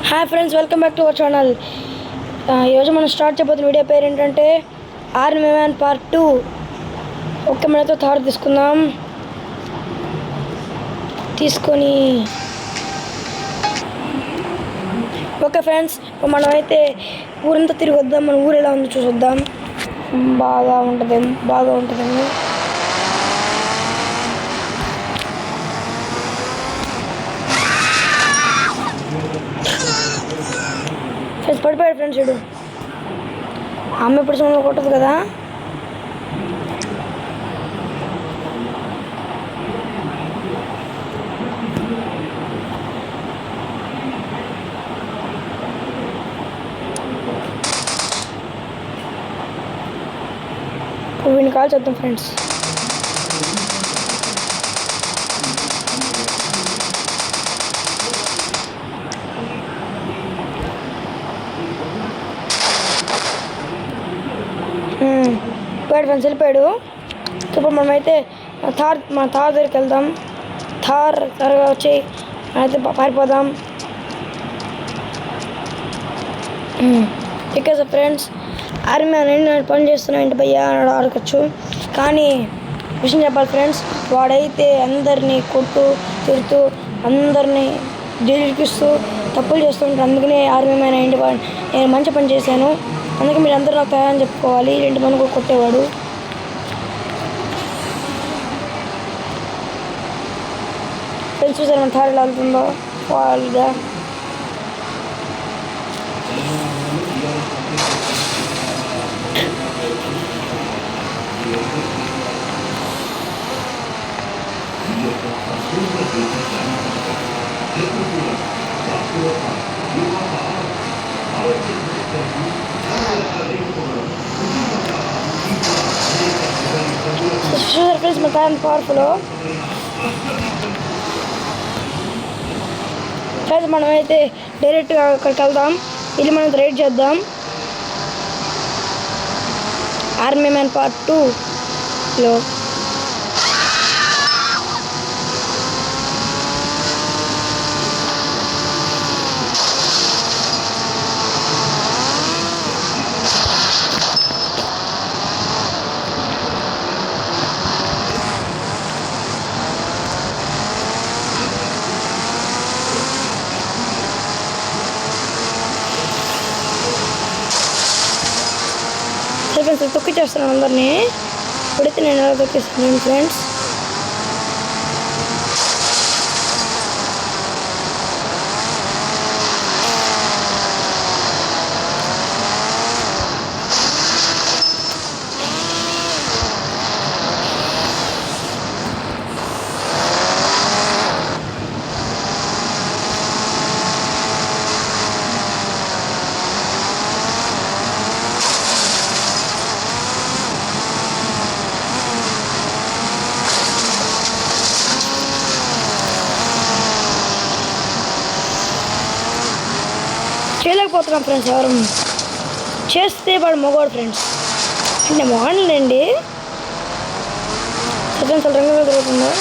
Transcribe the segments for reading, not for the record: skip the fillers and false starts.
Hi friends, welcome back to our channel. ఈరోజు మనం start చేయబోతున్న వీడియో పేరు ఏంటంటే ఆర్మీ మ్యాన్ పార్ట్ 2. ఓకే, మనతో థార్ తీసుకొని ఓకే ఫ్రెండ్స్, మనమైతే ఊరంతా తిరిగి వద్దాం. మన ఊరు ఎలా ఉందో చూసొద్దాం. బాగా ఉంటుందేమో. ఫ్రెండ్స్ పడిపోయాడు. ఫ్రెండ్స్ వీడు అమ్మ ఎప్పుడు సమయంలో కొట్టదు కదా. వీడిని కాల్ చేద్దాం ఫ్రెండ్స్. ఫ్రెండ్స్ వెళ్ళిపోయాడు. ఇప్పుడు మనమైతే మన థార్ దగ్గరికి వెళ్దాం. త్వరగా వచ్చి అయితే పారిపోదాం. ఓకే సార్ ఫ్రెండ్స్, ఆర్మీ అనేది నేను పని చేస్తున్నా ఏంటి భయ్యా అని అడగచ్చు. కానీ విషయం చెప్పాలి ఫ్రెండ్స్, వాడైతే అందరినీ తిడుతూ అందరినీ జైలుకిస్తూ తప్పులు చేస్తుంటారు. అందుకనే ఆర్మీ మ్యాన్ ఏంటి నేను మంచి పని చేశాను, అందుకే మీరు అందరూ నాకు తయారని చెప్పుకోవాలి. 2 మంది కూడా కొట్టేవాడు. ఫ్రెండ్స్ చూసారు మన థార్ ఎలా వెళ్తుందో వాళ్ళుగా. చూసారు ఫ్రెండ్స్ మన థార్ పవర్ఫుల్. ఫ్రెండ్స్ మనమైతే డైరెక్ట్గా అక్కడికి వెళ్దాం. ఇది మనం రైడ్ చేద్దాం. ఆర్మీ మ్యాన్ పార్ట్ 2లో ఫ్రెండ్స్ తొక్కిచ్చేస్తున్నాను అందరినీ. ఇప్పుడైతే నేను ఎలా తొక్కిస్తున్నాను ఫ్రెండ్స్. చేయలేకపోతున్నాం ఫ్రెండ్స్. ఎవరు చేస్తే వాడు మగవాడు ఫ్రెండ్స్. అంటే మగవాళ్ళండి ఫ్రెండ్స్ రంగులో తిరుగుతుందో.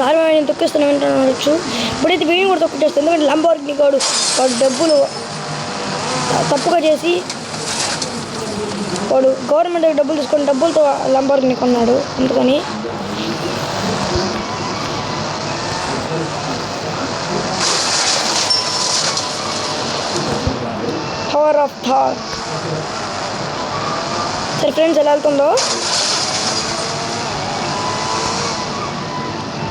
ఆర్మీ తొక్కిస్తున్నా వింటాను అనొచ్చు. ఇప్పుడైతే వీడిని కూడా తొక్కిచ్చేస్తాను. ఎందుకంటే లంబోర్గిని వాడు డబ్బులు తప్పుగా చేసి వాడు గవర్నమెంట్ డబ్బులు తీసుకొని డబ్బులతో లంబోర్గిని కొన్నాడు. అందుకని పవర్ ఆఫ్ థార్. సరే ఫ్రెండ్స్ ఎలా వెళ్తుందో